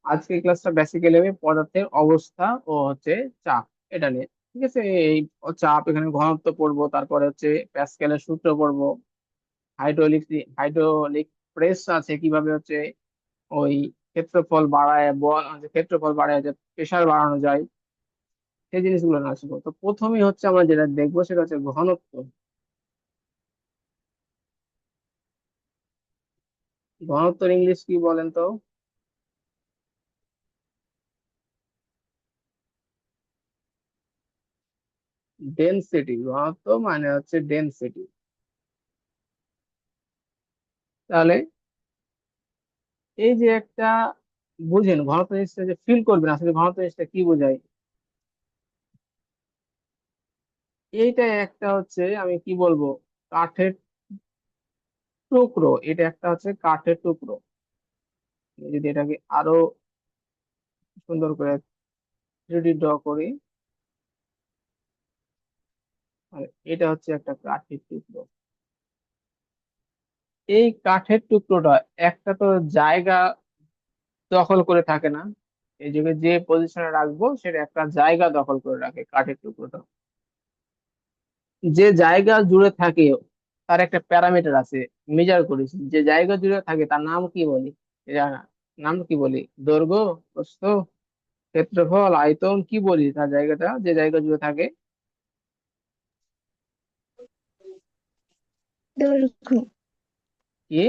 আজকের ক্লাসটা বেসিক্যালি আমি পদার্থের অবস্থা ও হচ্ছে চাপ এটা নিয়ে, ঠিক আছে। এই চাপ, এখানে ঘনত্ব পড়বো, তারপরে হচ্ছে প্যাসকেলের সূত্র পড়বো, হাইড্রোলিক হাইড্রোলিক প্রেস আছে, কিভাবে হচ্ছে ওই ক্ষেত্রফল বাড়ায় বল ক্ষেত্রফল বাড়ায় যে প্রেসার বাড়ানো যায়, সেই জিনিসগুলো না আসবো। তো প্রথমেই হচ্ছে আমরা যেটা দেখবো সেটা হচ্ছে ঘনত্ব। ঘনত্বের ইংলিশ কি বলেন তো? ডেনসিটি। ঘনত্ব মানে হচ্ছে ডেনসিটি। তাহলে এই যে একটা, বুঝেন ঘনত্ব জিনিসটা যে ফিল করবেন আসলে ঘনত্ব জিনিসটা কি বোঝায়। এইটা একটা হচ্ছে, আমি কি বলবো, কাঠের টুকরো। এটা একটা হচ্ছে কাঠের টুকরো। আমি যদি এটাকে আরো সুন্দর করে 3D ড্র করি, আর এটা হচ্ছে একটা কাঠের টুকরো। এই কাঠের টুকরোটা একটা তো জায়গা দখল করে থাকে না, এই জায়গায় যে পজিশনে রাখবো সেটা একটা জায়গা দখল করে রাখে কাঠের টুকরোটা। যে জায়গা জুড়ে থাকে তার একটা প্যারামিটার আছে, মেজার করেছি, যে জায়গা জুড়ে থাকে তার নাম কি বলি? এটা নাম কি বলি? দৈর্ঘ্য, প্রস্থ, ক্ষেত্রফল, আয়তন, কি বলি তার জায়গাটা যে জায়গা জুড়ে থাকে? দৈর্ঘ্য। কি?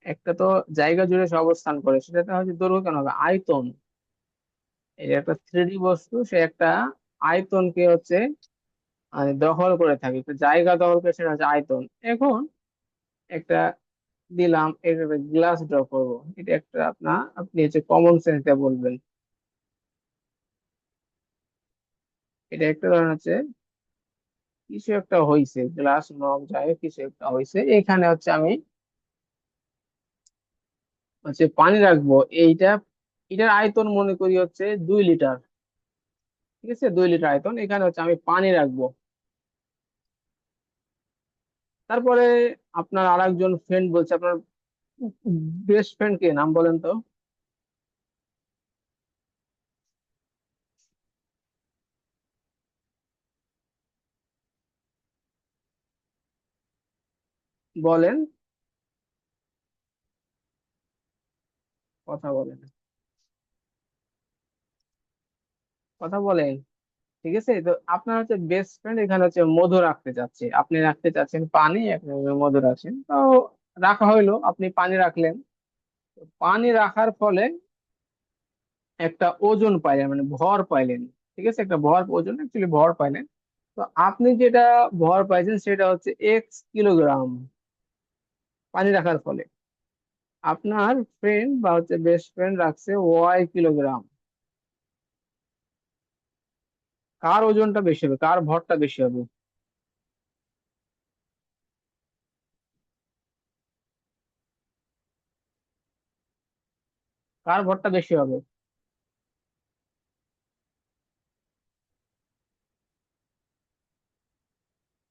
একটা তো জায়গা জুড়ে সে অবস্থান করে, সেটা তো হচ্ছে দৈর্ঘ্য। কেন হবে আয়তন? এটা একটা 3D বস্তু, সে একটা আয়তনকে হচ্ছে দখল করে থাকে, একটা জায়গা দখল করে, সেটা হচ্ছে আয়তন। এখন একটা দিলাম, এটা গ্লাস ড্র করবো, এটা একটা আপনি হচ্ছে কমন সেন্স দিয়ে বলবেন। এটা একটা ধরেন হচ্ছে কিছু একটা হয়েছে, গ্লাস মগ যাই হোক, কিছু একটা হয়েছে, এখানে হচ্ছে আমি হচ্ছে পানি রাখবো। এইটা, এটার আয়তন মনে করি হচ্ছে 2 লিটার, ঠিক আছে, 2 লিটার আয়তন। এখানে হচ্ছে আমি পানি রাখবো। তারপরে আপনার আরেকজন ফ্রেন্ড বলছে, আপনার বেস্ট ফ্রেন্ড কে, নাম বলেন তো? বলেন, কথা বলেন, কথা বলেন। ঠিক আছে, তো আপনার হচ্ছে বেস্ট ফ্রেন্ড এখানে হচ্ছে মধু রাখতে চাচ্ছে, আপনি রাখতে চাচ্ছেন পানি, আপনি মধু রাখছেন। তো রাখা হইলো, আপনি পানি রাখলেন। তো পানি রাখার ফলে একটা ওজন পাইলেন, মানে ভর পাইলেন। ঠিক আছে, একটা ভর, ওজন অ্যাকচুয়ালি ভর পাইলেন। তো আপনি যেটা ভর পাইছেন সেটা হচ্ছে x কিলোগ্রাম পানি রাখার ফলে। আপনার ফ্রেন্ড বা হচ্ছে বেস্ট ফ্রেন্ড রাখছে y কিলোগ্রাম। কার ওজনটা বেশি হবে, কার ভরটা বেশি হবে? কার ভরটা বেশি হবে?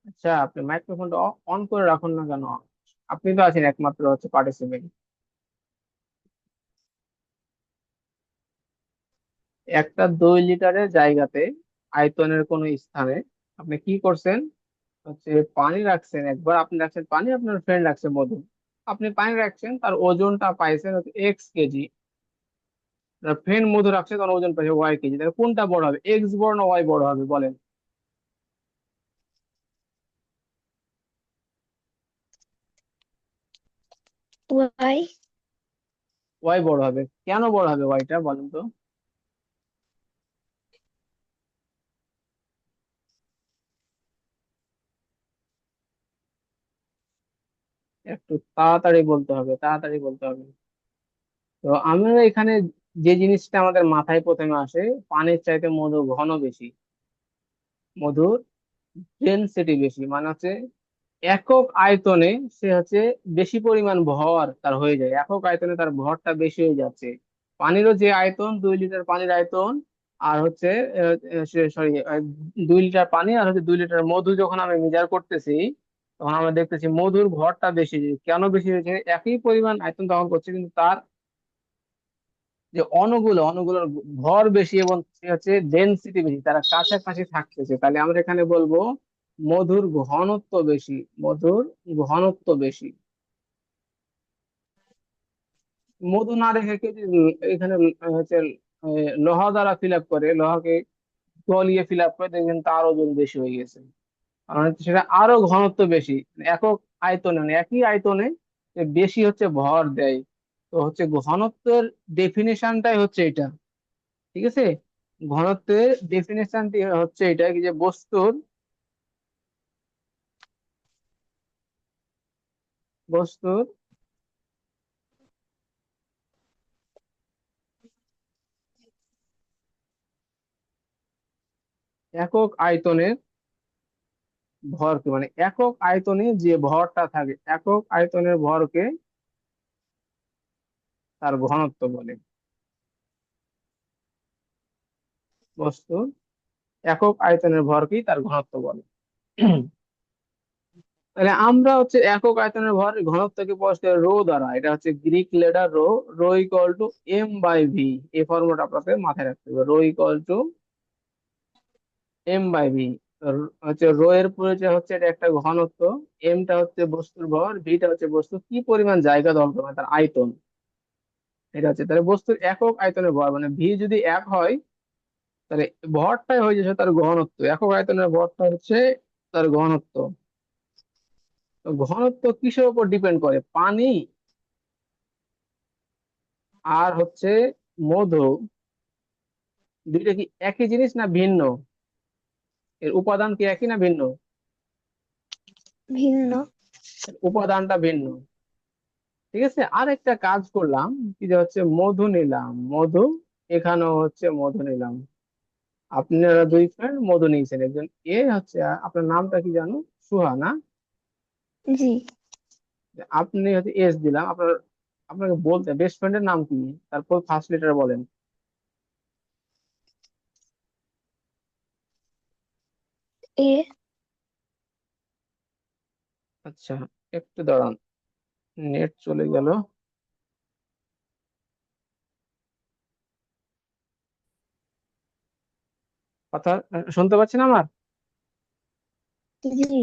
আচ্ছা, আপনি মাইক্রোফোনটা অন করে রাখুন না কেন? আপনি তো আছেন একমাত্র হচ্ছে পার্টিসিপেন্ট। একটা 2 লিটারের জায়গাতে, আয়তনের কোন স্থানে আপনি কি করছেন, হচ্ছে পানি রাখছেন একবার, আপনি রাখছেন পানি, আপনার ফ্রেন্ড রাখছে মধু। আপনি পানি রাখছেন, তার ওজনটা পাইছেন হচ্ছে x কেজি। ফ্রেন্ড মধু রাখছে, তার ওজন পাইছে y কেজি। তাহলে কোনটা বড় হবে, এক্স বড় না ওয়াই বড় হবে বলেন? ওয়াই। ওয়াই বড় হবে। কেন বড় হবে ওয়াইটা, বলেন তো? একটু তাড়াতাড়ি বলতে হবে, তাড়াতাড়ি বলতে হবে। তো আমরা এখানে যে জিনিসটা আমাদের মাথায় প্রথমে আসে, পানির চাইতে মধু ঘন বেশি, মধুর ডেনসিটি বেশি, মানে হচ্ছে একক আয়তনে সে হচ্ছে বেশি পরিমাণ ভর তার হয়ে যায়, একক আয়তনে তার ভরটা বেশি হয়ে যাচ্ছে। পানিরও যে আয়তন, 2 লিটার পানির আয়তন, আর হচ্ছে সরি, 2 লিটার পানি আর হচ্ছে 2 লিটার মধু যখন আমি মেজার করতেছি, তখন আমরা দেখতেছি মধুর ভরটা বেশি। কেন বেশি হয়েছে? একই পরিমাণ আয়তন দখল করছে, কিন্তু তার যে অণুগুলোর ভর বেশি এবং সে হচ্ছে ডেনসিটি বেশি, তারা কাছাকাছি থাকতেছে। তাহলে আমরা এখানে বলবো মধুর ঘনত্ব বেশি। মধুর ঘনত্ব বেশি। মধু না রেখে কেউ যদি এখানে হচ্ছে লোহা দ্বারা ফিল আপ করে, লোহাকে গলিয়ে ফিল আপ করে, দেখবেন তার ওজন বেশি হয়ে গেছে। কারণ হচ্ছে সেটা আরো ঘনত্ব বেশি, মানে একক আয়তনে, মানে একই আয়তনে যে বেশি হচ্ছে ভর দেয়। তো হচ্ছে ঘনত্বের ডেফিনেশনটাই হচ্ছে এটা। ঠিক আছে, ঘনত্বের ডেফিনেশনটি হচ্ছে এটা কি, যে বস্তুর একক আয়তনের ভরকে, মানে একক আয়তনে যে ভরটা থাকে, একক আয়তনের ভরকে তার ঘনত্ব বলে। বস্তুর একক আয়তনের ভরকেই তার ঘনত্ব বলে। তাহলে আমরা হচ্ছে একক আয়তনের ভর ঘনত্বকে প্রকাশ করি রো দ্বারা। এটা হচ্ছে Greek letter rho. Rho equal to M/V। এই ফর্মুলা আপনাদের মাথায় রাখতে হবে। Rho equal to M/V। হচ্ছে রো এর পরিচয় হচ্ছে এটা একটা ঘনত্ব, এমটা হচ্ছে বস্তুর ভর, ভিটা হচ্ছে বস্তু কি পরিমাণ জায়গা দখল করে, মানে তার আয়তন। এটা হচ্ছে তাহলে বস্তুর একক আয়তনের ভর, মানে ভি যদি এক হয়, তাহলে ভরটাই হয়ে যাচ্ছে তার ঘনত্ব। একক আয়তনের ভরটা হচ্ছে তার ঘনত্ব। তো ঘনত্ব কিসের উপর ডিপেন্ড করে? পানি আর হচ্ছে মধু, দুইটা কি একই জিনিস না ভিন্ন? এর উপাদান কি একই না ভিন্ন? ভিন্ন। এর উপাদানটা ভিন্ন। ঠিক আছে, আর একটা কাজ করলাম কি, যে হচ্ছে মধু নিলাম, মধু, এখানেও হচ্ছে মধু নিলাম। আপনারা দুই ফ্রেন্ড মধু নিয়েছেন, একজন এ হচ্ছে, আপনার নামটা কি জানো? সুহা না? জি। আপনি হচ্ছে এস দিলাম। আপনাকে বলতে, বেস্ট ফ্রেন্ডের নাম কি? তারপর ফার্স্ট লেটার বলেন। এ। আচ্ছা, একটু দাঁড়ান, নেট চলে গেল। কথা শুনতে পাচ্ছেন আমার? জি।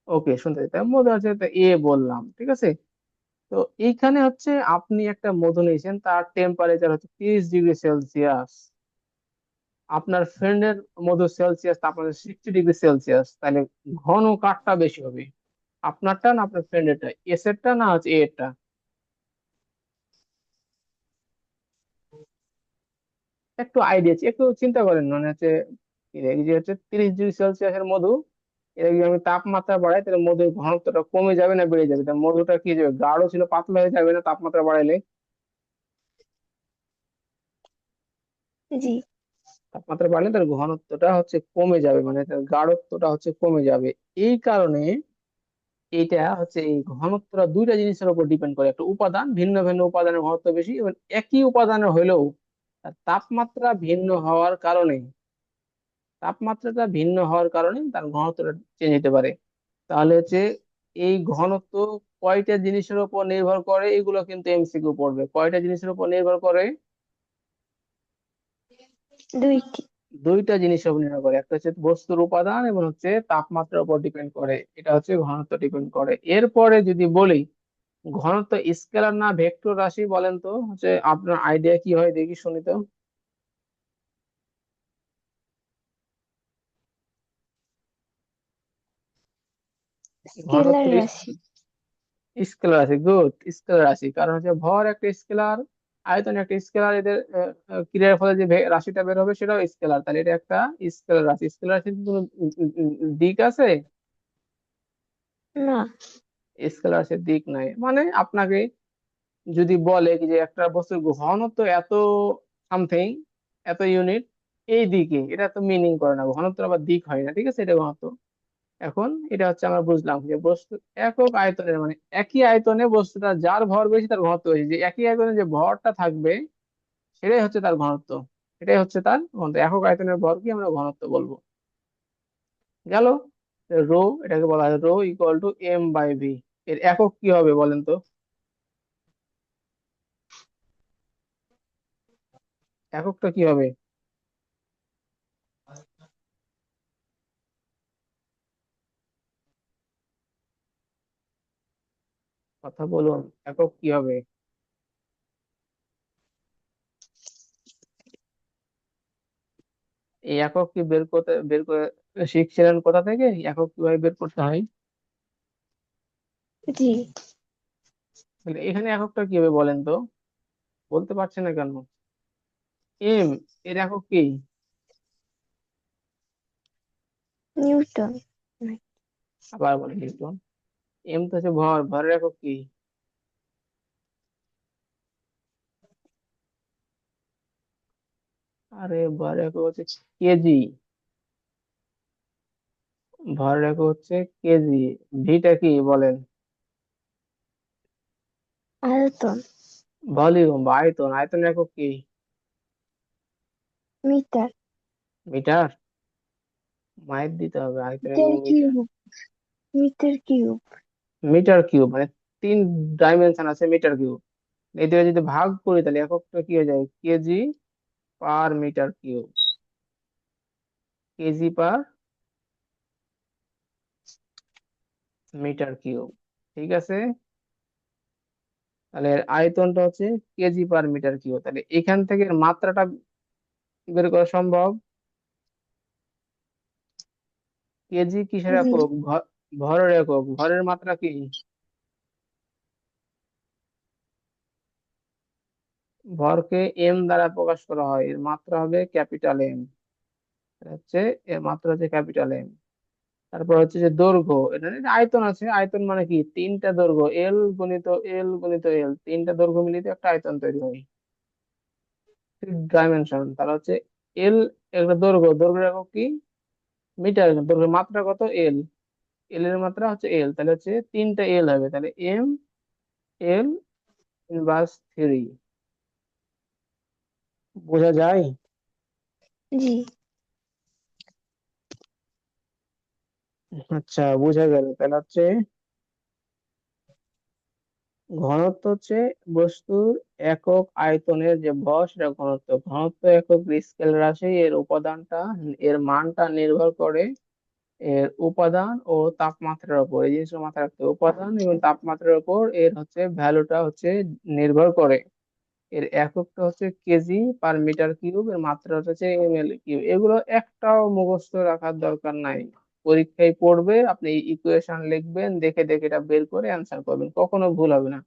ওকে, শুনতে পাচ্ছি। তার মধ্যে হচ্ছে তো এ বললাম, ঠিক আছে। তো এইখানে হচ্ছে আপনি একটা মধু নিয়েছেন, তার টেম্পারেচার হচ্ছে 30°C। আপনার ফ্রেন্ডের মধু সেলসিয়াস তাপমাত্রা 60°C। তাহলে ঘন কাঠটা বেশি হবে? আপনারটা না আপনার ফ্রেন্ডেরটা? এস এরটা না হচ্ছে এ এরটা? একটু আইডিয়া, একটু চিন্তা করেন, মানে হচ্ছে এই যে হচ্ছে 30°C মধু, এটা যদি আমি তাপমাত্রা বাড়াই, তাহলে মধুর ঘনত্বটা কমে যাবে না বেড়ে যাবে? তাহলে মধুটা কি হয়ে যাবে? গাঢ় ছিল পাতলা হয়ে যাবে না তাপমাত্রা বাড়াইলে? জি। তাপমাত্রা বাড়লে তার ঘনত্বটা হচ্ছে কমে যাবে, মানে তার গাঢ়ত্বটা হচ্ছে কমে যাবে। এই কারণে এইটা হচ্ছে, এই ঘনত্বটা দুইটা জিনিসের উপর ডিপেন্ড করে। একটা উপাদান, ভিন্ন ভিন্ন উপাদানের ঘনত্ব বেশি, এবং একই উপাদানের হলেও তার তাপমাত্রাটা ভিন্ন হওয়ার কারণে তার ঘনত্বটা চেঞ্জ হতে পারে। তাহলে হচ্ছে এই ঘনত্ব কয়টা জিনিসের উপর নির্ভর করে, এগুলো কিন্তু এমসিকিউ পড়বে। কয়টা জিনিসের উপর নির্ভর করে? দুইটি। দুইটা জিনিসের উপর নির্ভর করে। একটা হচ্ছে বস্তুর উপাদান, এবং হচ্ছে তাপমাত্রার উপর ডিপেন্ড করে। এটা হচ্ছে ঘনত্ব ডিপেন্ড করে। এরপরে যদি বলি ঘনত্ব স্কেলার না ভেক্টর রাশি, বলেন তো হচ্ছে আপনার আইডিয়া কি হয়, দেখি শুনি তো। ঘনত্ব স্কেলার রাশি। স্কেলার রাশি, গুড। স্কেলার রাশি, কারণ হচ্ছে ভর একটা স্কেলার, আয়তন একটা স্কেলার, এদের ক্রিয়ার ফলে যে রাশিটা বের হবে সেটাও স্কেলার। তাহলে এটা একটা স্কেলার রাশি। স্কেলার রাশির কোনো দিক আছে? না। স্কেলার রাশির দিক নাই। মানে আপনাকে যদি বলে কি যে একটা বস্তুর ঘনত্ব এত সামথিং, এত ইউনিট, এই দিকে, এটা তো মিনিং করে না। ঘনত্ব আবার দিক হয় না, ঠিক আছে, এটা ঘনত্ব। এখন এটা হচ্ছে আমরা বুঝলাম যে বস্তু একক আয়তনের, মানে একই আয়তনে বস্তুটা যার ভর বেশি তার ঘনত্ব বেশি। যে একই আয়তনে যে ভরটা থাকবে সেটাই হচ্ছে তার ঘনত্ব। এটাই হচ্ছে তার ঘনত্ব। একক আয়তনের ভরকে আমরা ঘনত্ব বলবো। গেল? রো, এটাকে বলা হয় rho equal to M by V. এর একক কি হবে বলেন তো? এককটা কি হবে? কথা বলুন, একক কি হবে? এই একক কি বের করে শিখছিলেন কোথা থেকে? এই একক কিভাবে বের করতে হয়? জি। তাহলে এখানে এককটা কি হবে বলেন তো? বলতে পারছে না কেন? এম, এর একক কি? নিউটন। আবার বলে নিউটন। এম তো হচ্ছে ভর, ভরের একক কি? আরে ভরের একক হচ্ছে কেজি। ভরের একক হচ্ছে কেজি। ভিটা কি বলেন? আয়তন। ভলিউম বা আয়তন। আয়তনের একক কি? মিটার। মিটার। মাইর দিতে হবে, আয়তনের মিটার একক metre. Cube. Metre cube. Metre cube মানে তিন ডাইমেনশন আছে মিটার কিউব। এদের যদি ভাগ করি তাহলে এককটা কি হয়ে যায়? KG per metre cube. KG per metre cube. ঠিক আছে। তাহলে এর আয়তনটা হচ্ছে কেজি পার মিটার কিউব। তাহলে এখান থেকে এর মাত্রাটা বের করা সম্ভব। কেজি কিসের জি। একক? ভরের একক। ভরের মাত্রা কি? ভরকে এম দ্বারা প্রকাশ করা হয়, এর মাত্রা হবে ক্যাপিটাল এম। হচ্ছে এর মাত্রা হচ্ছে ক্যাপিটাল এম। তারপর হচ্ছে যে দৈর্ঘ্য, এটা যে আয়তন আছে, আয়তন মানে কি? তিনটা দৈর্ঘ্য এল গুণিত এল গুণিত এল, তিনটা দৈর্ঘ্য মিলিত একটা আয়তন তৈরি হয়। ডাইমেনশন তাহলে হচ্ছে এল, একটা দৈর্ঘ্য, দৈর্ঘ্যের একক কি? মিটার। দৈর্ঘ্যের মাত্রা কত? এল। এল এর মাত্রা হচ্ছে এল, তাহলে হচ্ছে তিনটা এল হবে, তাহলে এম এল ইনভার্স থ্রি। বোঝা যায়? জি। আচ্ছা, বোঝা গেল। তাহলে হচ্ছে ঘনত্ব হচ্ছে বস্তুর একক আয়তনের যে ভর, সেটা ঘনত্ব। ঘনত্ব একক স্কেল রাশি, এর উপাদানটা, এর মানটা নির্ভর করে এর উপাদান ও তাপমাত্রার উপর। এই জিনিসটা মাথায় রাখতে হবে, উপাদান এবং তাপমাত্রার উপর এর হচ্ছে ভ্যালুটা হচ্ছে নির্ভর করে। এর এককটা হচ্ছে কেজি পার মিটার কিউব, এর মাত্রা হচ্ছে এম এল কিউব। এগুলো একটাও মুখস্থ রাখার দরকার নাই। পরীক্ষায় পড়বে, আপনি ইকুয়েশন লিখবেন, দেখে দেখে এটা বের করে অ্যান্সার করবেন, কখনো ভুল হবে না।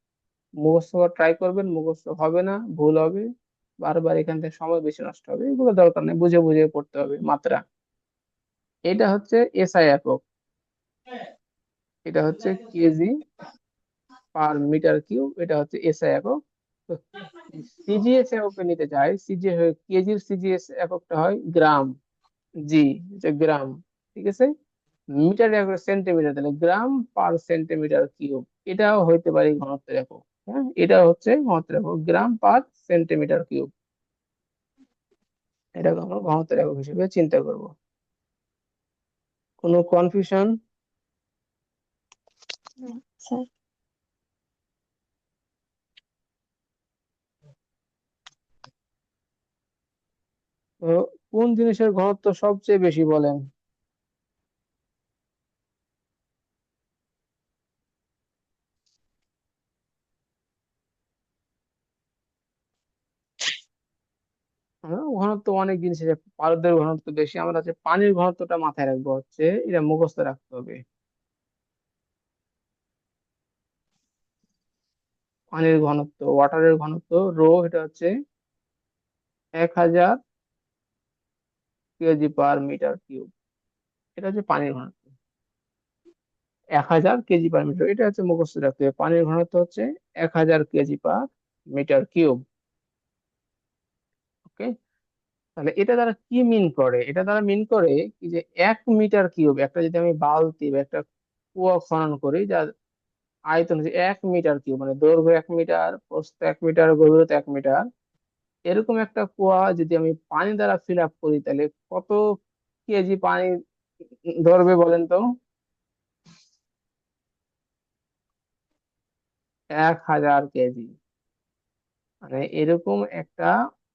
মুখস্থ ট্রাই করবেন, মুখস্থ হবে না, ভুল হবে, বারবার এখান থেকে সময় বেশি নষ্ট হবে। এগুলো দরকার নেই, বুঝে বুঝে পড়তে হবে মাত্রা। এটা হচ্ছে এসআই একক, এটা হচ্ছে কেজি পার মিটার কিউব, এটা হচ্ছে এসআই একক। তো সিজিএস একক নিতে চাই, কেজির সিজিএস এককটা হয় গ্রাম। জি, এটা গ্রাম। ঠিক আছে। মিটার একক সেন্টিমিটার, তাহলে গ্রাম পার সেন্টিমিটার কিউব। এটাও হইতে পারে ঘনত্বের একক। হ্যাঁ, এটা হচ্ছে ঘনত্বের একক, গ্রাম পার সেন্টিমিটার কিউব। এটাকে আমরা ঘনত্বের একক হিসেবে চিন্তা করব। কোনো কনফিউশন? স্যার। তো কোন জিনিসের ঘনত্ব সবচেয়ে বেশি বলেন? ঘনত্ব অনেক জিনিসের, পারদের ঘনত্ব বেশি, আমরা হচ্ছে পানির ঘনত্বটা মাথায় রাখবো, হচ্ছে এটা মুখস্থ রাখতে হবে। পানির ঘনত্ব, ওয়াটারের ঘনত্ব রো, এটা হচ্ছে 1000 কেজি পার মিটার কিউব। এটা হচ্ছে পানির ঘনত্ব, 1000 কেজি পার মিটার, এটা হচ্ছে মুখস্থ রাখতে হবে। পানির ঘনত্ব হচ্ছে 1000 কেজি পার মিটার কিউব। ওকে। তাহলে এটা দ্বারা কি মিন করে? এটা দ্বারা মিন করে কি, যে 1 মিটার কিউব, একটা যদি আমি বালতি বা একটা কুয়া খনন করি, যার আয়তন হচ্ছে 1 মিটার কিউব, মানে দৈর্ঘ্য 1 মিটার, প্রস্থ 1 মিটার, গভীরতা 1 মিটার, এরকম একটা কুয়া যদি আমি পানি দ্বারা ফিল আপ করি, তাহলে কত কেজি পানি ধরবে বলেন তো? 1000 কেজি। মানে এরকম একটা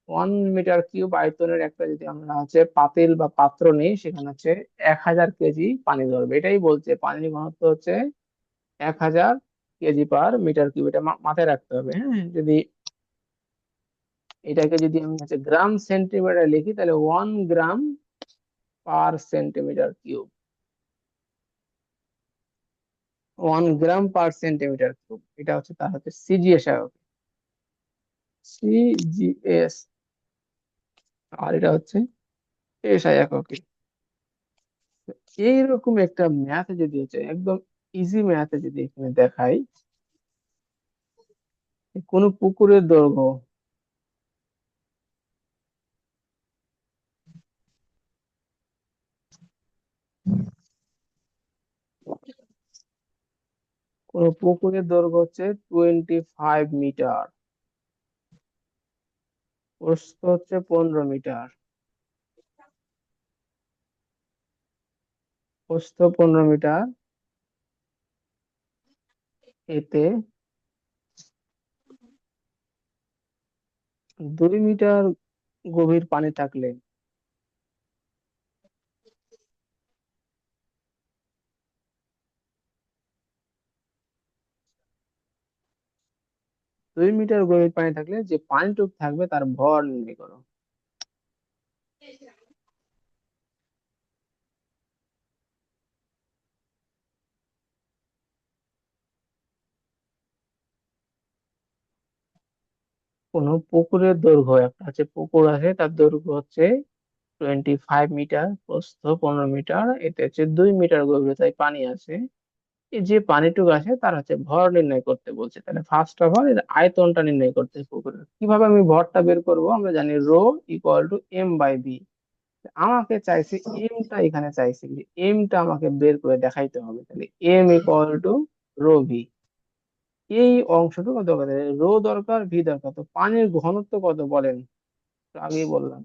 1 মিটার কিউব আয়তনের একটা যদি আমরা হচ্ছে পাতিল বা পাত্র নিই, সেখানে হচ্ছে 1000 কেজি পানি ধরবে। এটাই বলছে পানির ঘনত্ব হচ্ছে 1000 কেজি/মিটার কিউব। এটা মাথায় রাখতে হবে। হ্যাঁ, যদি এটাকে যদি আমি হচ্ছে গ্রাম সেন্টিমিটার লিখি, তাহলে 1 গ্রাম/সেন্টিমিটার কিউব। 1 গ্রাম/সেন্টিমিটার কিউব, এটা হচ্ছে তার হচ্ছে সিজিএস একক। সিজিএস। আর এটা হচ্ছে এসআই এককে। এইরকম একটা ম্যাথ যদি হচ্ছে একদম ইজি ম্যাথে যদি এখানে দেখাই, কোন পুকুরের দৈর্ঘ্য, কোন পুকুরের দৈর্ঘ্য হচ্ছে 25 মিটার, প্রস্থ হচ্ছে 15 মিটার, প্রস্থ 15 মিটার, এতে 2 মিটার গভীর পানি থাকলে 2 মিটার গভীর পানি থাকলে যে পানিটুকু থাকবে তার ভর নির্ণয় করো। কোন পুকুরের দৈর্ঘ্য, একটা হচ্ছে পুকুর আছে, তার দৈর্ঘ্য হচ্ছে 25 মিটার, প্রস্থ 15 মিটার, এতে হচ্ছে 2 মিটার গভীরতায় পানি আছে। এই যে পানিটুকু আছে তার হচ্ছে ভর নির্ণয় করতে বলছে। তাহলে ফার্স্ট অফ অল এর আয়তনটা নির্ণয় করতে হবে পুকুরের। কিভাবে আমি ভরটা বের করব? আমরা জানি ρ = m/v। আমাকে চাইছে এমটা, এখানে চাইছে যে এমটা আমাকে বের করে দেখাইতে হবে। তাহলে m = ρv। এই অংশটুকু দরকার, রো দরকার, ভি দরকার। তো পানির ঘনত্ব কত বলেন? তো আগেই বললাম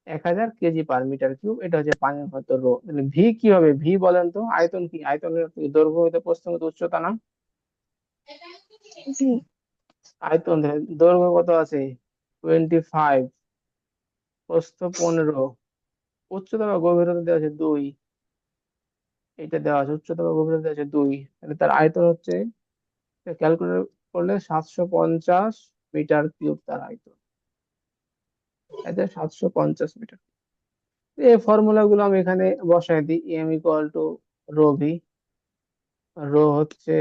1000 কেজি/মিটার কিউব। এটা হচ্ছে পানির ঘনত্ব রো। তাহলে ভি কি হবে? ভি বলেন তো, আয়তন কি? আয়তনের দৈর্ঘ্য হইতে প্রস্থ হইতে উচ্চতা না? জি। আয়তন দৈর্ঘ্য কত আছে? 25, প্রস্থ 15, উচ্চতা বা গভীরতা দেওয়া আছে 2। এটা দেওয়া আছে উচ্চতা বা গভীরতা দেওয়া আছে 2। তাহলে তার আয়তন হচ্ছে, ক্যালকুলেট করলে 750 মিটার কিউব তার আয়তন। এটা 750 মিটার। এই ফর্মুলা গুলো আমি এখানে বসাই দিই। m = ρv। রো হচ্ছে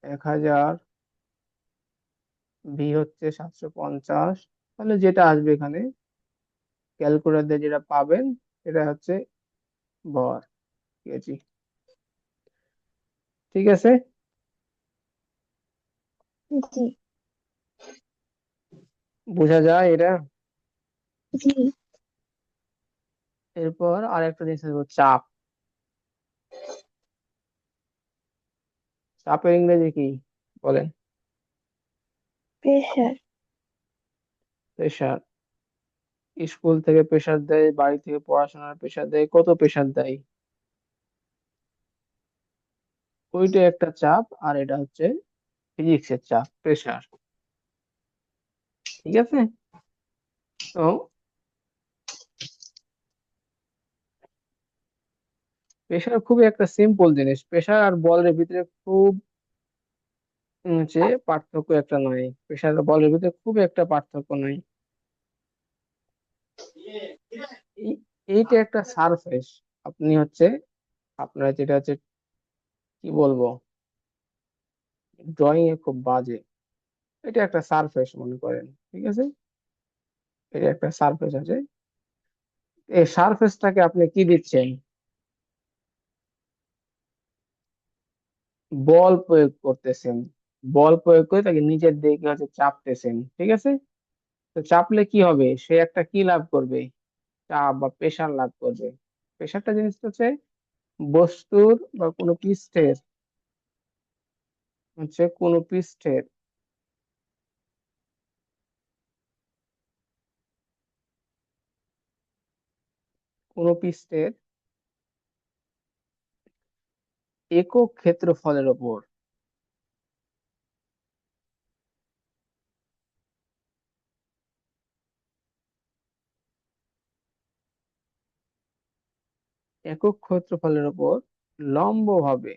1000, ভি হচ্ছে 750। তাহলে যেটা আসবে এখানে ক্যালকুলেটর দিয়ে যেটা পাবেন সেটা হচ্ছে ভর, কেজি। ঠিক আছে? জি। বোঝা যায় এটা? জি। এরপর আরেকটা জিনিস হলো চাপ। চাপের ইংরেজি কি বলেন? প্রেশার। প্রেশার। স্কুল থেকে প্রেশার দেয়, বাড়ি থেকে পড়াশোনার প্রেশার দেয়, কত প্রেশার দেয়? ওইটা একটা চাপ, আর এটা হচ্ছে ফিজিক্সের চাপ, প্রেশার। ঠিক আছে? তো প্রেশার খুবই একটা সিম্পল জিনিস। প্রেশার আর বলের ভিতরে খুব হচ্ছে পার্থক্য একটা নাই। প্রেশার আর বলের ভিতরে খুব একটা পার্থক্য নাই। এই- এইটা একটা সারফেস। আপনি হচ্ছে আপনার যেটা হচ্ছে কি বলবো, ড্রয়িং এ খুব বাজে। এটা একটা সারফেস মনে করেন। ঠিক আছে? এটা একটা সারফেস আছে। এই সারফেসটাকে আপনি কি দিচ্ছেন? বল প্রয়োগ করতেছেন। বল প্রয়োগ করে তাকে নিচের দিকে হচ্ছে চাপতেছেন। ঠিক আছে? তো চাপলে কি হবে? সে একটা কি লাভ করবে? চাপ বা প্রেসার লাভ করবে। প্রেসারটা জিনিসটা হচ্ছে বস্তুর বা কোনো পৃষ্ঠের, হচ্ছে কোনো পৃষ্ঠের, কোনো পৃষ্ঠের একক ক্ষেত্রফলের উপর একক ক্ষেত্রফলের উপর লম্বভাবে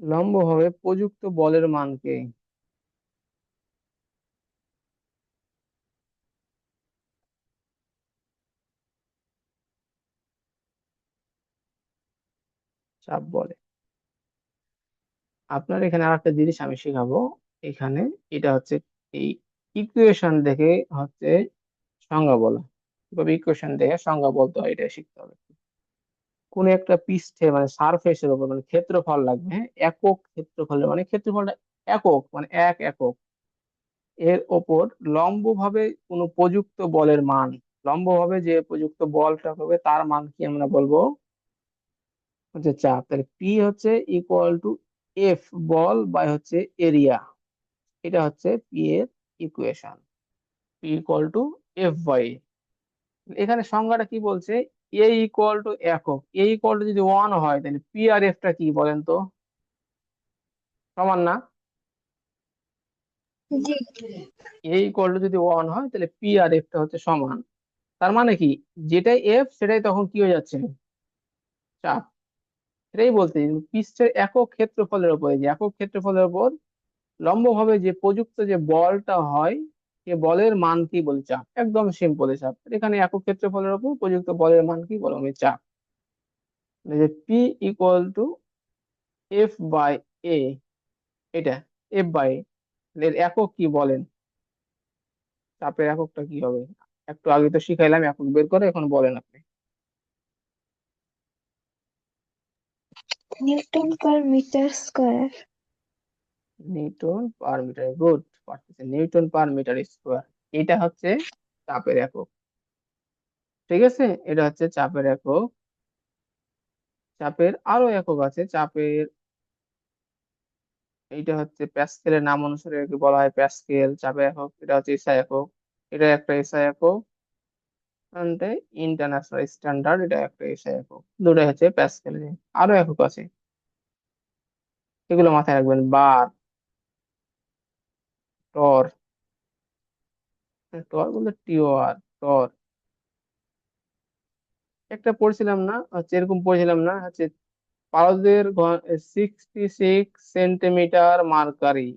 লম্বভাবে প্রযুক্ত বলের মানকে চাপ বলে। আপনার এখানে আরেকটা জিনিস আমি শেখাবো। এখানে এটা হচ্ছে এই ইকুয়েশন দেখে হচ্ছে সংজ্ঞা বলা, কিভাবে ইকুয়েশন দেখে সংজ্ঞা বলতে হয় এটা শিখতে হবে। কোন একটা পৃষ্ঠে মানে সারফেসের উপর মানে ক্ষেত্রফল লাগবে, হ্যাঁ, একক ক্ষেত্রফলের মানে ক্ষেত্রফলটা একক মানে এক একক এর ওপর লম্বভাবে কোনো প্রযুক্ত বলের মান, লম্বভাবে যে প্রযুক্ত বলটা হবে তার মান কি আমরা বলবো হচ্ছে চাপ। তাহলে পি হচ্ছে ইকুয়াল টু এফ বল বাই হচ্ছে এরিয়া, এটা হচ্ছে পি এর equation. P equal to F by, এখানে সংজ্ঞাটা কি বলছে, এ ইকুয়াল টু একক, এ ইকুয়াল টু যদি ওয়ান হয় তাহলে পি আর এফ টা কি বলেন তো, সমান না? জি। এ ইকুয়াল টু যদি ওয়ান হয় তাহলে পি আর এফ টা হচ্ছে সমান। তার মানে কি, যেটাই এফ সেটাই তখন কি হয়ে যাচ্ছে, চাপ। এটাই বলতে পৃষ্ঠের একক ক্ষেত্রফলের উপরে, যে একক ক্ষেত্রফলের উপর লম্বভাবে যে প্রযুক্ত যে বলটা হয় সে বলের মান কি বলে, চাপ। একদম সিম্পল হিসাব, এখানে একক ক্ষেত্রফলের উপর প্রযুক্ত বলের মান কি বলো, আমি চাপ। যে P equal to F by A, এটা এফ বাই এর একক কি বলেন, চাপের এককটা কি হবে? একটু আগে তো শিখাইলাম একক বের করে, এখন বলেন আপনি। Newton per metre square. Newton per metre, good, পারতেছে, নিউটন পার মিটার স্কোয়ার, এটা হচ্ছে চাপের একক। ঠিক আছে, এটা হচ্ছে চাপের একক। চাপের আরো একক আছে চাপের, এইটা হচ্ছে প্যাসকেলের নাম অনুসারে একে বলা হয় প্যাসকেল চাপের একক। এটা হচ্ছে এসআই একক, এটা একটা এসআই একক। ইন্টারন্যাশনাল স্ট্যান্ডার্ড, এটা একটা এসআই একক, দুটাই হচ্ছে প্যাসকেল। আরো একক আছে, এগুলো মাথায় রাখবেন। বার, টর, টর বলতে টিওয়ার, টর। একটা পড়ছিলাম না হচ্ছে, এরকম পড়ছিলাম না হচ্ছে, পারদের 66 সেন্টিমিটার মার্কারি,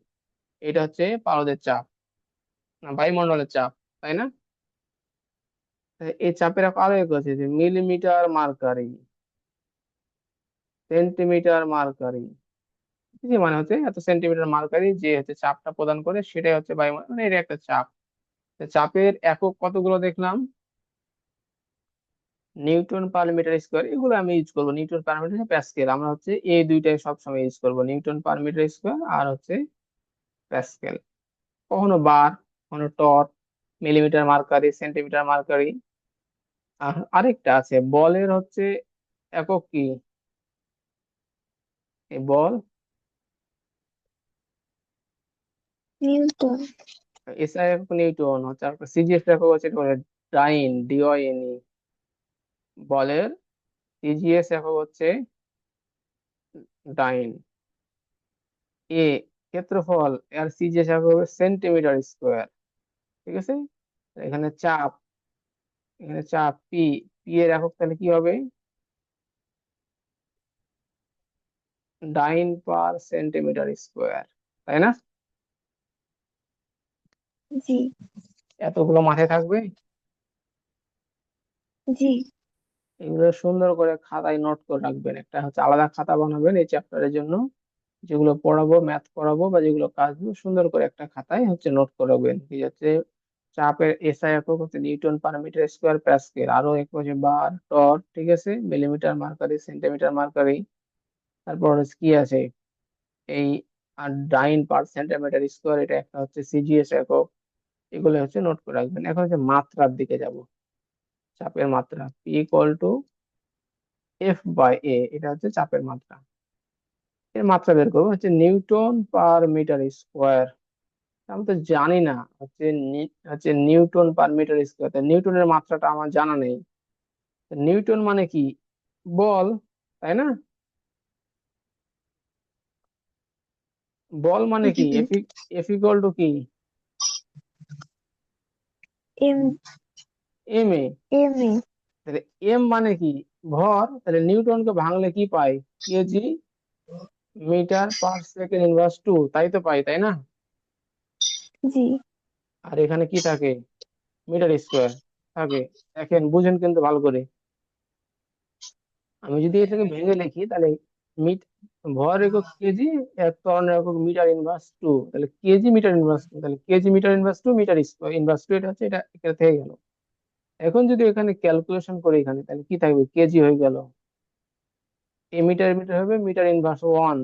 এটা হচ্ছে পারদের চাপ, না বায়ুমণ্ডলের চাপ, তাই না? এই চাপের আরো এক আছে যে মিলিমিটার মার্কারি, সেন্টিমিটার মার্কারি, যে মানে হচ্ছে এত সেন্টিমিটার মার্কারি যে হচ্ছে চাপটা প্রদান করে সেটাই হচ্ছে বায়ুমণ্ডল, মানে এটা একটা চাপ। তো চাপের একক কতগুলো দেখলাম, নিউটন পার মিটার স্কোয়ার, এগুলো আমি ইউজ করবো। নিউটন পার মিটার, প্যাসকেল, আমরা হচ্ছে এই দুইটাই সবসময় ইউজ করবো, নিউটন পার মিটার স্কোয়ার আর হচ্ছে প্যাসকেল। কখনো বার, কখনো টর, মিলিমিটার মার্কারি, সেন্টিমিটার মার্কারি। আর আরেকটা আছে বলের হচ্ছে একক কি, এই বল, নিউটন। এসআই একক নিউটন হচ্ছে, আর সিজিএস একক হচ্ছে ডাইন, ডিওয়াইএনই। বলের সিজিএস একক হচ্ছে ডাইন। এ ক্ষেত্রফল, আর সিজিএস একক হবে সেন্টিমিটার স্কোয়ার। ঠিক আছে, এখানে চাপ, এখানে চাপ পি, পি এর একক তাহলে কি হবে, ডাইন পার সেন্টিমিটার স্কোয়ার, তাই না? জি। এতগুলো মাথায় থাকবে। জি। এগুলো সুন্দর করে খাতায় নোট করে রাখবেন, একটা হচ্ছে আলাদা খাতা বানাবেন এই চ্যাপ্টারের জন্য, যেগুলো পড়াবো, ম্যাথ পড়াবো বা যেগুলো কাজ দিব সুন্দর করে একটা খাতায় হচ্ছে নোট করে রাখবেন। ঠিক আছে, চাপের এসআই একক হচ্ছে newton per metre square, pascal, আরো এক হচ্ছে বার, টর, ঠিক আছে, মিলিমিটার মার্কারি, সেন্টিমিটার মার্কারি। তারপর হচ্ছে কি আছে, এই আর ডাইন পার সেন্টিমিটার স্কোয়ার, এটা একটা হচ্ছে সিজিএস একক। এগুলো হচ্ছে নোট করে রাখবেন। এখন হচ্ছে মাত্রার দিকে যাব। চাপের মাত্রা P equal to F by A, এটা হচ্ছে চাপের মাত্রা। এর মাত্রা বের করবো হচ্ছে নিউটন পার মিটার স্কোয়ার। আমি তো জানি না হচ্ছে হচ্ছে নিউটন পার মিটার স্কোয়ার, নিউটনের মাত্রাটা আমার জানা নেই। তো নিউটন মানে কি, বল, তাই না? বল মানে কি? জি। এফ ইকুয়াল টু কি? M M A. M A. তাহলে এম মানে কি? ভর। তাহলে নিউটনকে ভাঙলে কি পাই? KG metre per second inverse two, তাই তো পাই, তাই না? জি। আর এখানে কি থাকে? মিটার স্কোয়ার থাকে। দেখেন, বুঝেন কিন্তু ভালো করে। আমি যদি এটাকে ভেঙে লিখি তাহলে মিট ভর একক কেজি, এক ত্বরণ একক মিটার ইনভার্স টু, তাহলে কেজি মিটার ইনভার্স টু, তাহলে KG metre inverse two metre inverse two, এটা হচ্ছে, এটা থেকে গেল। এখন যদি এখানে ক্যালকুলেশন করি এখানে, তাহলে কি থাকবে? কেজি হয়ে গেল, এ মিটার মিটার হবে metre inverse one,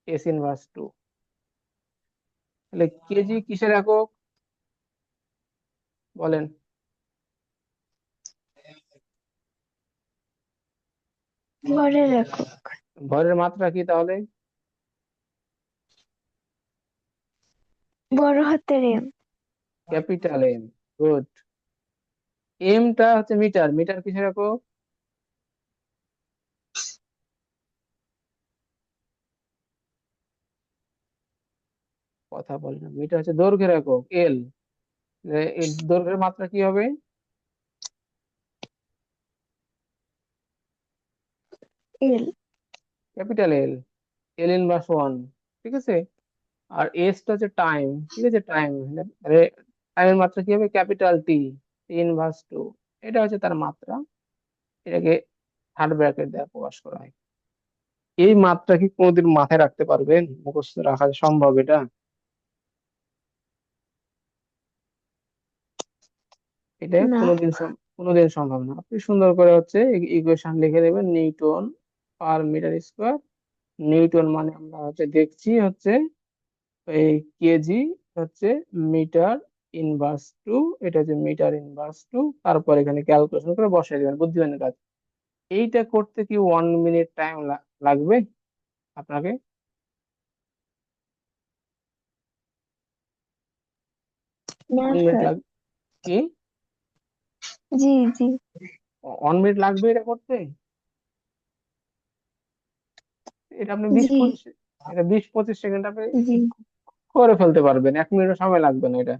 S inverse two. তাহলে কেজি কিসের একক বলেন? ভরের একক। ভরের মাত্রা কি তাহলে? বড় হাতের এম। Capital M. গুড। এমটা হচ্ছে মিটার, মিটার কিসের একক? কথা বল না। মিটার হচ্ছে দৈর্ঘ্যের একক, এল। এর দৈর্ঘ্যের মাত্রা কি হবে? L. Capital L, L inverse one. ঠিক আছে। আর এস টা হচ্ছে টাইম। ঠিক আছে, টাইম। টাইমের মাত্রা কি হবে? Capital T, T inverse two. এটা হচ্ছে তার মাত্রা। এটাকে থার্ড ব্র্যাকেট দ্বারা প্রকাশ করা হয়। এই মাত্রা কি কোনোদিন মাথায় রাখতে পারবেন? মুখস্থ রাখা সম্ভব এটা? এটা না। কোনোদিন সম্ভব না। আপনি সুন্দর করে হচ্ছে ইকুয়েশন লিখে দেবেন, newton per metre square. Newton মানে আমরা হচ্ছে দেখছি হচ্ছে এই কেজি হচ্ছে মিটার ইনভার্স টু, এটা হচ্ছে মিটার ইনভার্স টু। তারপর এখানে ক্যালকুলেশন করে বসাই দেবেন, বুদ্ধিমানের কাজ। এইটা করতে কি 1 মিনিট টাইম লাগবে আপনাকে? না 1 মিনিট স্যার। লাগবে কি? জি জি। 1 মিনিট লাগবে এটা করতে? এটা আপনি বিশ জি পঁচিশ এটা 20-25 সেকেন্ড আপনি জি। করে ফেলতে পারবেন, 1 মিনিটও সময় লাগবে না এটা।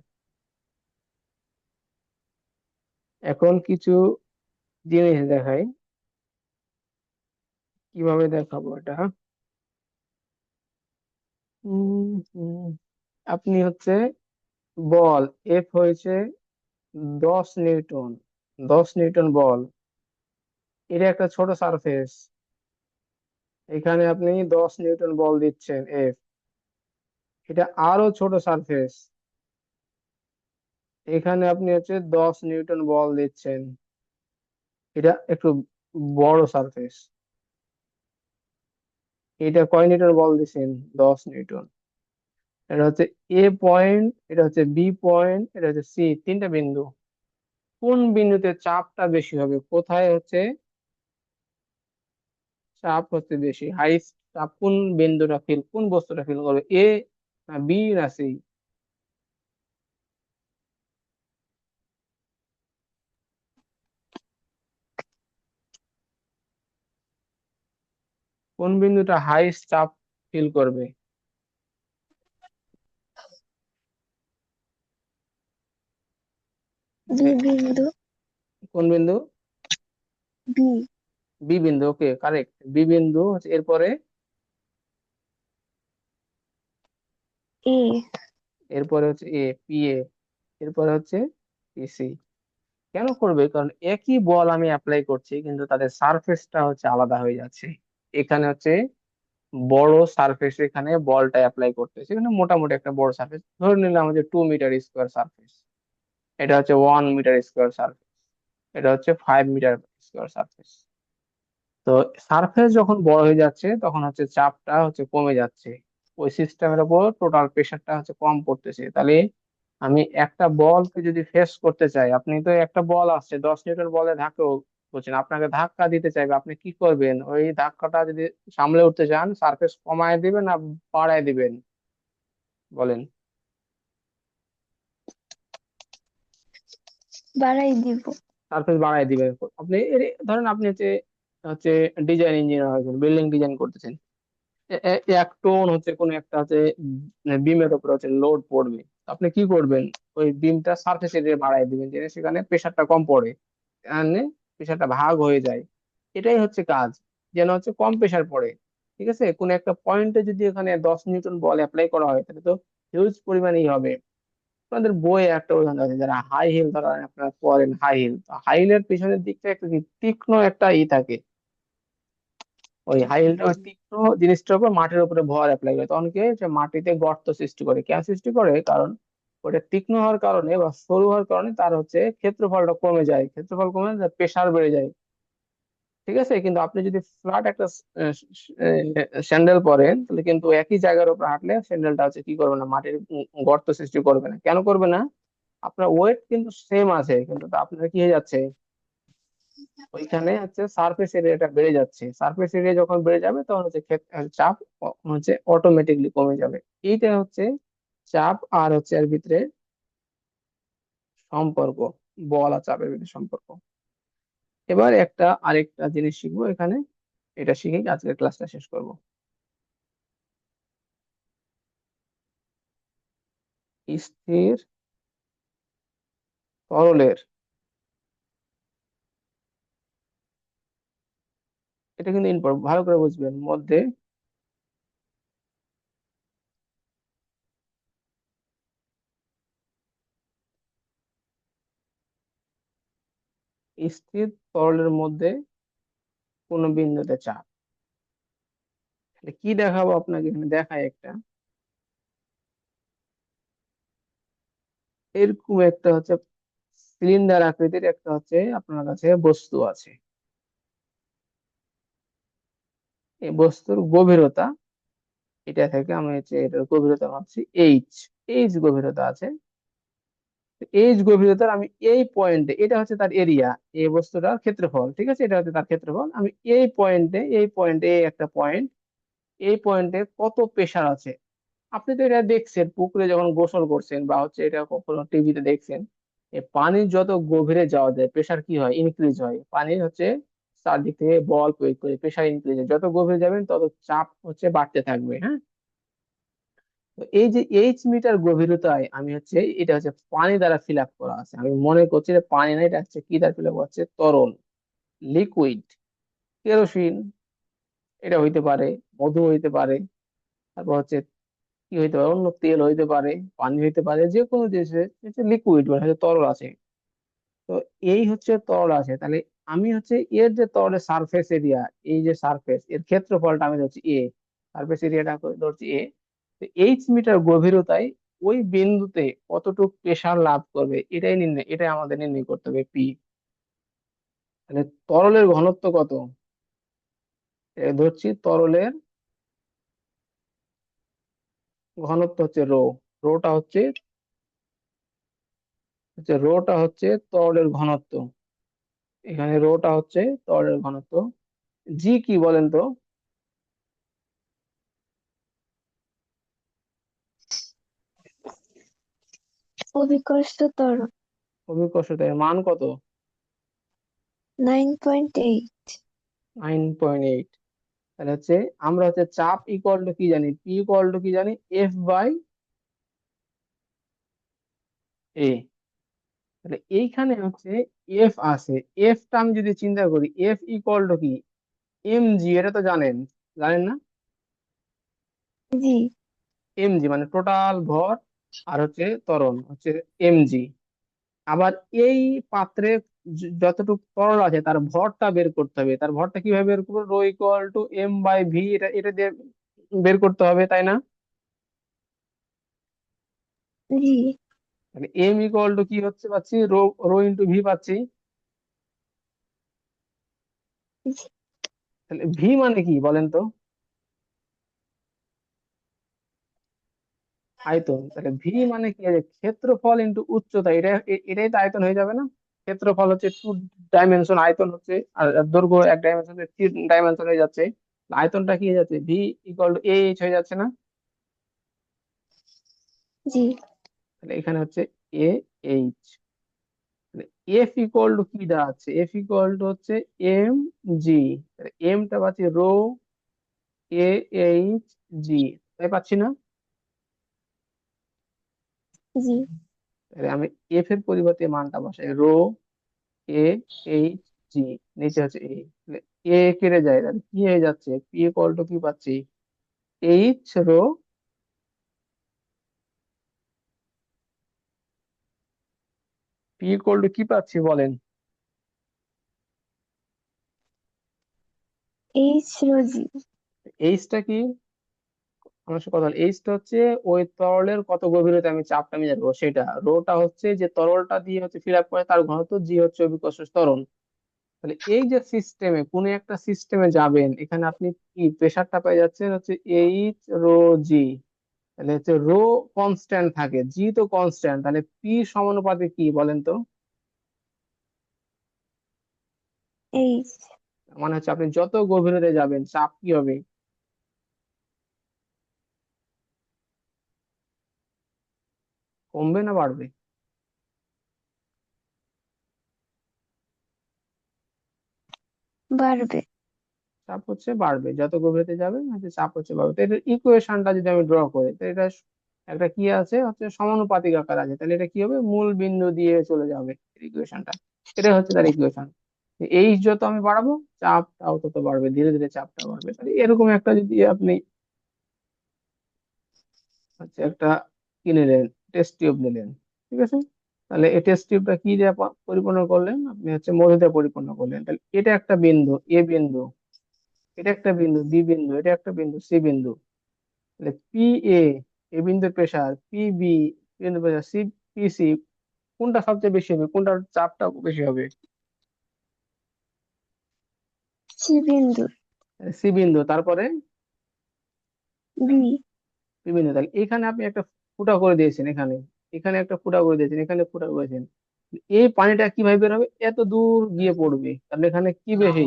এখন কিছু জিনিস দেখাই, কিভাবে দেখাবো এটা। উম, উম, আপনি হচ্ছে বল, এফ হয়েছে 10 নিউটন, 10 নিউটন বল। এটা একটা ছোট সারফেস। এখানে আপনি 10 নিউটন বল দিচ্ছেন, এফ। এটা আরো ছোট সারফেস। এখানে আপনি হচ্ছে 10 নিউটন বল দিচ্ছেন। এটা একটু বড় সারফেস। এটা কয় নিউটন বল দিচ্ছেন? 10 নিউটন। এটা হচ্ছে এ পয়েন্ট, এটা হচ্ছে বি পয়েন্ট, এটা হচ্ছে সি, তিনটা বিন্দু। কোন বিন্দুতে চাপটা বেশি হবে? কোথায় হচ্ছে চাপ হচ্ছে বেশি, হাইস্ট চাপ কোন বিন্দুটা ফিল, কোন বস্তুটা ফিল করবে? এ না বি না সি? কোন বিন্দুটা হাইস্ট চাপ ফিল করবে? বি বিন্দু। কোন বিন্দু? বি। বি বিন্দু। ওকে, কারেক্ট, বি বিন্দু হচ্ছে। এরপরে? এ। এরপরে হচ্ছে এ, পি এ। এরপরে হচ্ছে পিসি। কেন করবে? কারণ একই বল আমি অ্যাপ্লাই করছি, কিন্তু তাদের সারফেসটা হচ্ছে আলাদা হয়ে যাচ্ছে। এখানে হচ্ছে বড় সারফেস, এখানে বলটা অ্যাপ্লাই করতেছে, এখানে মোটামুটি একটা বড় সারফেস ধরে নিলাম যে 2 মিটার স্কোয়ার সারফেস। এটা হচ্ছে 1 মিটার স্কোয়ার সারফেস। এটা হচ্ছে 5 মিটার স্কোয়ার সারফেস। তো সারফেস যখন বড় হয়ে যাচ্ছে তখন হচ্ছে চাপটা হচ্ছে কমে যাচ্ছে, ওই সিস্টেমের উপর টোটাল প্রেশারটা হচ্ছে কম পড়তেছে। তাহলে আমি একটা বলকে যদি ফেস করতে চাই, আপনি তো একটা বল আসছে 10 নিউটন বলে ধাক্কা বলছেন, আপনাকে ধাক্কা দিতে চাইবে, আপনি কি করবেন? ওই ধাক্কাটা যদি সামলে উঠতে চান, সারফেস কমায় দিবেন না বাড়ায় দিবেন বলেন? বাড়াই দিব। সারফেস বাড়ায় দিবেন। আপনি ধরেন আপনি হচ্ছে হচ্ছে ডিজাইন ইঞ্জিনিয়ার হয়েছেন, বিল্ডিং ডিজাইন করতেছেন। এক টন হচ্ছে কোন একটা হচ্ছে বিমের উপরে হচ্ছে লোড পড়বে, আপনি কি করবেন? ওই বিমটা সার্ফেস এরিয়া বাড়ায় দিবেন, যেন সেখানে প্রেসারটা কম পড়ে, মানে প্রেসারটা ভাগ হয়ে যায়। এটাই হচ্ছে কাজ, যেন হচ্ছে কম প্রেসার পড়ে। ঠিক আছে, কোন একটা পয়েন্টে যদি এখানে 10 নিউটন বল অ্যাপ্লাই করা হয় তাহলে তো হিউজ পরিমাণেই হবে। আপনাদের বইয়ে একটা উদাহরণ আছে, যারা হাই হিল ধরেন আপনারা পড়েন, হাই হিল, হাই হিলের পিছনের দিকটা একটা কি তীক্ষ্ণ একটা থাকে, ওই হাই হিলটা ওই তীক্ষ্ণ জিনিসটার উপর মাটির উপরে ভর অ্যাপ্লাই করে, তখন কি হয়? যে মাটিতে গর্ত সৃষ্টি করে, কেন সৃষ্টি করে? কারণ ওটা তীক্ষ্ণ হওয়ার কারণে বা সরু হওয়ার কারণে তার হচ্ছে ক্ষেত্রফলটা কমে যায়, ক্ষেত্রফল কমে প্রেসার বেড়ে যায়। ঠিক আছে, কিন্তু আপনি যদি ফ্ল্যাট একটা স্যান্ডেল পরেন, তাহলে কিন্তু একই জায়গার উপর হাঁটলে স্যান্ডেলটা হচ্ছে কি করবে না, মাটির গর্ত সৃষ্টি করবে না। কেন করবে না? আপনার ওয়েট কিন্তু সেম আছে, কিন্তু তা আপনার কি হয়ে যাচ্ছে, ওইখানে হচ্ছে সারফেস এরিয়াটা বেড়ে যাচ্ছে। সারফেস এরিয়া যখন বেড়ে যাবে তখন হচ্ছে চাপ হচ্ছে অটোমেটিকলি কমে যাবে। এইটা হচ্ছে চাপ আর হচ্ছে এর ভিতরে সম্পর্ক, বল আর চাপের ভিতরে সম্পর্ক। এবার আরেকটা জিনিস শিখবো এখানে, এটা শিখেই আজকের ক্লাসটা শেষ করব। স্থির তরলের, এটা কিন্তু ইম্পর্টেন্ট, ভালো করে বুঝবেন, মধ্যে স্থির তরলের মধ্যে কোন বিন্দুতে চাপ। তাহলে কি দেখাবো আপনাকে, এখানে দেখায় একটা, এরকম একটা হচ্ছে সিলিন্ডার আকৃতির একটা হচ্ছে আপনার কাছে বস্তু আছে। এই বস্তুর গভীরতা, এটা থেকে আমি হচ্ছে এটার গভীরতা ভাবছি এইচ, এইচ গভীরতা আছে। এইচ গভীরতার আমি এই পয়েন্টে, এটা হচ্ছে তার এরিয়া, এই বস্তুটার ক্ষেত্রফল, ঠিক আছে, এটা হচ্ছে তার ক্ষেত্রফল। আমি এই পয়েন্টে একটা পয়েন্ট, এই পয়েন্টে কত প্রেসার আছে। আপনি তো এটা দেখছেন পুকুরে যখন গোসল করছেন, বা হচ্ছে এটা কখনো টিভিতে দেখছেন, পানির যত গভীরে যাওয়া যায় প্রেসার কি হয়, ইনক্রিজ হয়। পানির হচ্ছে চারদিক থেকে বল প্রয়োগ করে প্রেসার ইনক্রিজ হয়, যত গভীরে যাবেন তত চাপ হচ্ছে বাড়তে থাকবে, হ্যাঁ। তো এই যে এইচ মিটার গভীরতায় আমি হচ্ছে, এটা হচ্ছে পানি দ্বারা ফিল আপ করা আছে, আমি মনে করছি যে পানি না, এটা হচ্ছে কি দ্বারা ফিল আপ হচ্ছে, তরল, লিকুইড, কেরোসিন, এটা হইতে পারে, মধু হইতে পারে, তারপর হচ্ছে কি হইতে পারে, অন্য তেল হইতে পারে, পানি হইতে পারে, যে কোনো জিনিসের লিকুইড মানে হচ্ছে তরল আছে। তো এই হচ্ছে তরল আছে, তাহলে আমি হচ্ছে এর যে তরলের সারফেস এরিয়া, এই যে সারফেস এর ক্ষেত্রফলটা আমি ধরছি এ, সারফেস এরিয়াটা ধরছি এ। তো এইচ মিটার গভীরতায় ওই বিন্দুতে কতটুকু প্রেসার লাভ করবে, এটাই আমাদের নির্ণয় করতে হবে, পি। তাহলে তরলের ঘনত্ব কত, ধরছি তরলের ঘনত্ব হচ্ছে রো, রোটা হচ্ছে রোটা হচ্ছে তরলের ঘনত্ব, এখানে রোটা হচ্ছে তরলের ঘনত্ব। জি কি বলেন তো? অভিকর্ষতর। অভিকর্ষতার মান কত? 9.8। 9.8। তাহলে হচ্ছে আমরা হচ্ছে চাপ ইকুয়াল টু কি জানি, পি ইকুয়াল টু কি জানি, এফ বাই এ। তাহলে এইখানে হচ্ছে এফ আছে, এফটা আমি যদি চিন্তা করি, এফ ইকুয়াল টু কি, এম জি, এটা তো জানেন, জানেন না? জি এম জি মানে টোটাল ভর, আর হচ্ছে ত্বরণ হচ্ছে এম জি। আবার এই পাত্রে যতটুকু তরল আছে তার ভরটা বের করতে হবে, তার ভরটা কিভাবে বের করবো, rho equal to M by V, এটা এটা দিয়ে বের করতে হবে, তাই না? জি মানে এম ইকুয়াল টু কি হচ্ছে পাচ্ছি, রো, রো ইন্টু ভি পাচ্ছি। জি তাহলে ভি মানে কি বলেন তো? আয়তন। তাহলে ভি মানে কি, এই যে ক্ষেত্রফল ইন্টু উচ্চতা, এটাই তো আয়তন হয়ে যাবে না? ক্ষেত্রফল হচ্ছে 2 ডাইমেনশন, আয়তন হচ্ছে আর দৈর্ঘ্য 1 ডাইমেনশন, 3 ডাইমেনশন হয়ে যাচ্ছে। আয়তনটা কি হয়ে যাচ্ছে, V equal to A H হয়ে যাচ্ছে না? জি তাহলে এখানে হচ্ছে A H. F equal to কি দাঁড়াচ্ছে? এফ ইকুয়াল টু হচ্ছে এম জি। এমটা পাচ্ছি রো এ এইচ জি, তাই পাচ্ছি না? জি, তাহলে আমি এফ এর পরিবর্তে মানটা বসাই রো এ এইচ জি, নিচে হচ্ছে এ। এ কেটে যায়, তাহলে কি হয়ে যাচ্ছে? পি ইকুয়াল টু কি পাচ্ছি? H rho, P equal to কি পাচ্ছি বলেন? এইচ রোজি। এইচটা কি? আমার সাথে কথা, এইচটা হচ্ছে ওই তরলের কত গভীরতা আমি চাপটা আমি জানবো সেটা। রোটা হচ্ছে যে তরলটা দিয়ে হচ্ছে ফিল আপ করে তার ঘনত্ব, জি হচ্ছে অভিকর্ষ ত্বরণ। তাহলে এই যে সিস্টেমে কোন একটা সিস্টেমে যাবেন, এখানে আপনি কি প্রেসারটা পেয়ে যাচ্ছেন হচ্ছে এইচ রো জি। তাহলে হচ্ছে রো কনস্ট্যান্ট থাকে, জি তো কনস্ট্যান্ট, তাহলে পি সমানুপাতে কি বলেন তো? এইচ। মানে হচ্ছে আপনি যত গভীরতায় যাবেন চাপ কি হবে? কমবে না বাড়বে? বাড়বে। চাপ হচ্ছে বাড়বে, যত গভীরতা যাবেন হচ্ছে চাপ হচ্ছে বাড়বে। তো এটার ইকুয়েশনটা যদি আমি ড্র করি, তো এটা একটা কি আছে হচ্ছে সমানুপাতিক আকার আছে, তাহলে এটা কি হবে? মূল বিন্দু দিয়ে চলে যাবে ইকুয়েশনটা। এটা হচ্ছে তার ইকুয়েশন। এইচ যত আমি বাড়াবো চাপটাও তত বাড়বে, ধীরে ধীরে চাপটা বাড়বে। তাহলে এরকম একটা যদি আপনি হচ্ছে একটা কি নিলেন, টেস্ট টিউব নিলেন, ঠিক আছে? তাহলে এই টেস্ট টিউবটা কি দিয়ে পরিপূর্ণ করলেন? আপনি হচ্ছে মধু দিয়ে পরিপূর্ণ করলেন। তাহলে এটা একটা বিন্দু এ বিন্দু, এটা একটা বিন্দু বি বিন্দু, এটা একটা বিন্দু সি বিন্দু। তাহলে পি এ, এ বিন্দুর প্রেসার, পি বি বিন্দু প্রেসার, সি পি সি, কোনটা সবচেয়ে বেশি হবে, কোনটার চাপটা বেশি হবে? সি বিন্দু। সি বিন্দু, তারপরে বি। বি বিন্দু। তাহলে এখানে আপনি একটা ফুটা করে দিয়েছেন, এখানে এখানে একটা ফুটা করে দিয়েছেন, এখানে ফুটা করেছেন। এই পানিটা কিভাবে বের হবে? এত দূর গিয়ে পড়বে, তাহলে এখানে কি বেশি?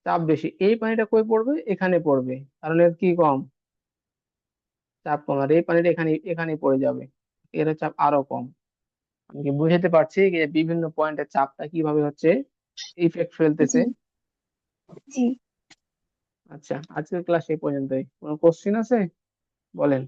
চাপ বেশি। এই পানিটা কই পড়বে? এখানে পড়বে, কারণ এর কি কম? চাপ কম। আর এই পানিটা এখানে এখানে পড়ে যাবে, এর চাপ আরো কম। আমি কি বুঝাতে পারছি যে বিভিন্ন পয়েন্টের চাপটা কিভাবে হচ্ছে ইফেক্ট ফেলতেছে? জি, জি। আচ্ছা, আজকের ক্লাস এই পর্যন্তই। কোনো কোশ্চিন আছে? বলেন।